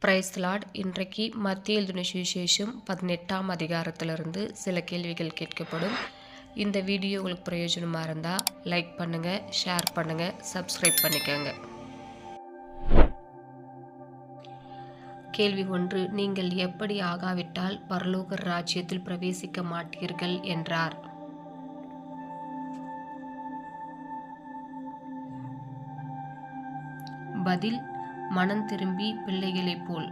Praise the Lord. இன்றைக்கு மத்திய எழுதின சுவிசேஷம் 18ஆம் அதிகாரத்திலிருந்து சில கேள்விகள் கேட்கப்படும். இந்த வீடியோ உங்களுக்கு பிரயோஜனமாக இருந்தால் லைக் பண்ணுங்கள், ஷேர் பண்ணுங்கள், சப்ஸ்கிரைப் பண்ணிக்கோங்க. கேள்வி 1. நீங்கள் எப்படி ஆகாவிட்டால் பரலோக ராஜ்யத்தில் பிரவேசிக்க மாட்டீர்கள் என்றார். பதில்: மனம் திரும்பி பிள்ளைகளைப் போல்.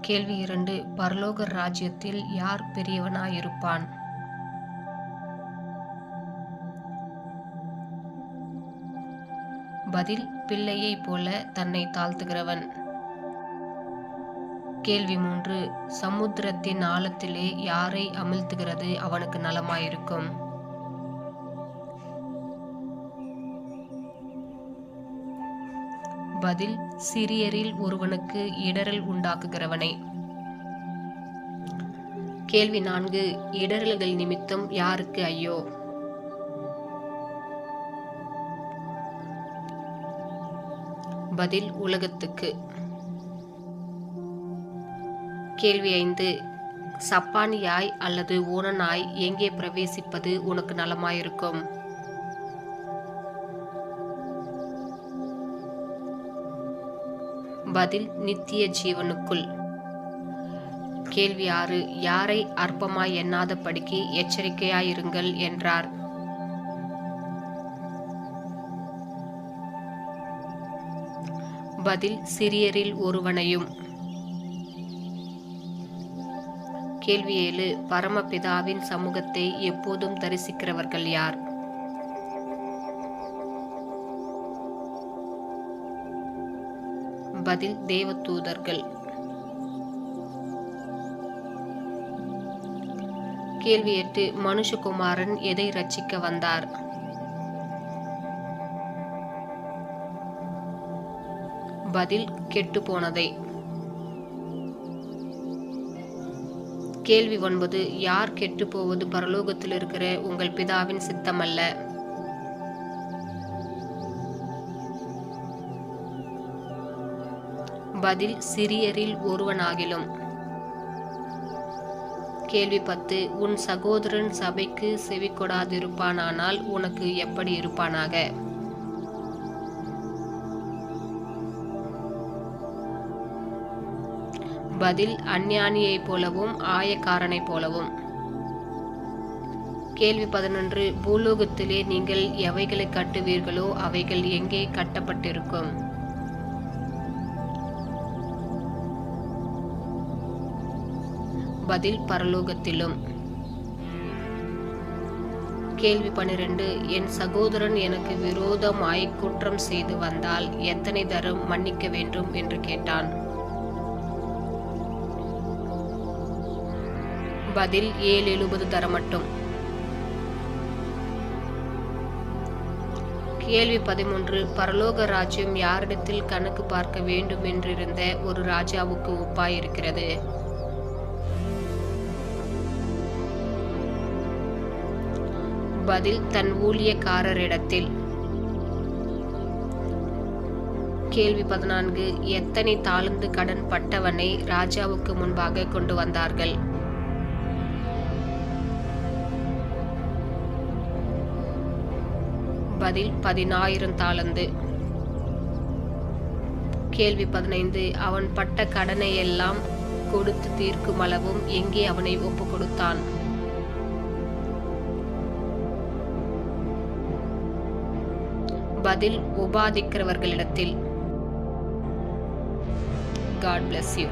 கேள்வி 2. பரலோக ராஜ்யத்தில் யார் பெரியவனாயிருப்பான்? பதில்: பிள்ளையைப் போல தன்னை தாழ்த்துகிறவன். கேள்வி 3. சமுத்திரத்தின் ஆழத்திலே யாரை அமிழ்த்துகிறது அவனுக்கு நலமாயிருக்கும்? பதில்: சிறியரில் ஒருவனுக்கு இடறல் உண்டாக்குகிறவனை. கேள்வி 4. இடறல்கள் நிமித்தம் யாருக்கு ஐயோ? பதில்: உலகத்துக்கு. கேள்வி 5. சப்பானியாய் அல்லது ஓணனாய் எங்கே பிரவேசிப்பது உனக்கு நலமாயிருக்கும்? பதில்: நித்திய ஜீவனுக்குள். கேள்வி 6. யாரை அற்பமாய் எண்ணாதபடிக்கு எச்சரிக்கையாயிருங்கள் என்றார். பதில்: சிறியரில் ஒருவனையும். கேள்வி 7. பரமபிதாவின் சமூகத்தை எப்போதும் தரிசிக்கிறவர்கள் யார்? பதில்: தேவதூதர்கள். கேள்வி 8. மனுஷகுமாரன் எதை ரட்சிக்க வந்தார்? பதில்: கெட்டுப்போனதை. கேள்வி 9. யார் கெட்டுப்போவது பரலோகத்தில் இருக்கிற உங்கள் பிதாவின் சித்தமல்ல? பதில்: சிறியரில் ஒருவனாகிலும். கேள்வி 10. உன் சகோதரன் சபைக்கு செவிகொடாதிருப்பானானால் உனக்கு எப்படி இருப்பானாக? பதில்: அஞ்ஞானியைப் போலவும் ஆயக்காரனைப் போலவும். கேள்வி 11. பூலோகத்திலே நீங்கள் எவைகளை கட்டுவீர்களோ அவைகள் எங்கே கட்டப்பட்டிருக்கும்? பதில்: பரலோகத்திலும். கேள்வி 12. என் சகோதரன் எனக்கு விரோதமாய் குற்றம் செய்து வந்தால் எத்தனை தரம் மன்னிக்க வேண்டும் என்று கேட்டான். பதில்: 70 தரம் மட்டும். கேள்வி 13. பரலோக ராஜ்யம் யாரிடத்தில் கணக்கு பார்க்க வேண்டும் என்றிருந்த ஒரு ராஜாவுக்கு ஒப்பாயிருக்கிறது? பதில்: தன் ஊழியக்காரரிடத்தில். கேள்வி 14. எத்தனை தாலந்து கடன் பட்டவனை ராஜாவுக்கு முன்பாக கொண்டு வந்தார்கள்? பதில்: 10,000 தாலந்து. கேள்வி 15. அவன் பட்ட கடனை எல்லாம் கொடுத்து தீர்க்கும் அளவும் எங்கே அவனை ஒப்பு கொடுத்தான்? பதில்: உபாதிக்கிறவர்களிடத்தில். God bless you.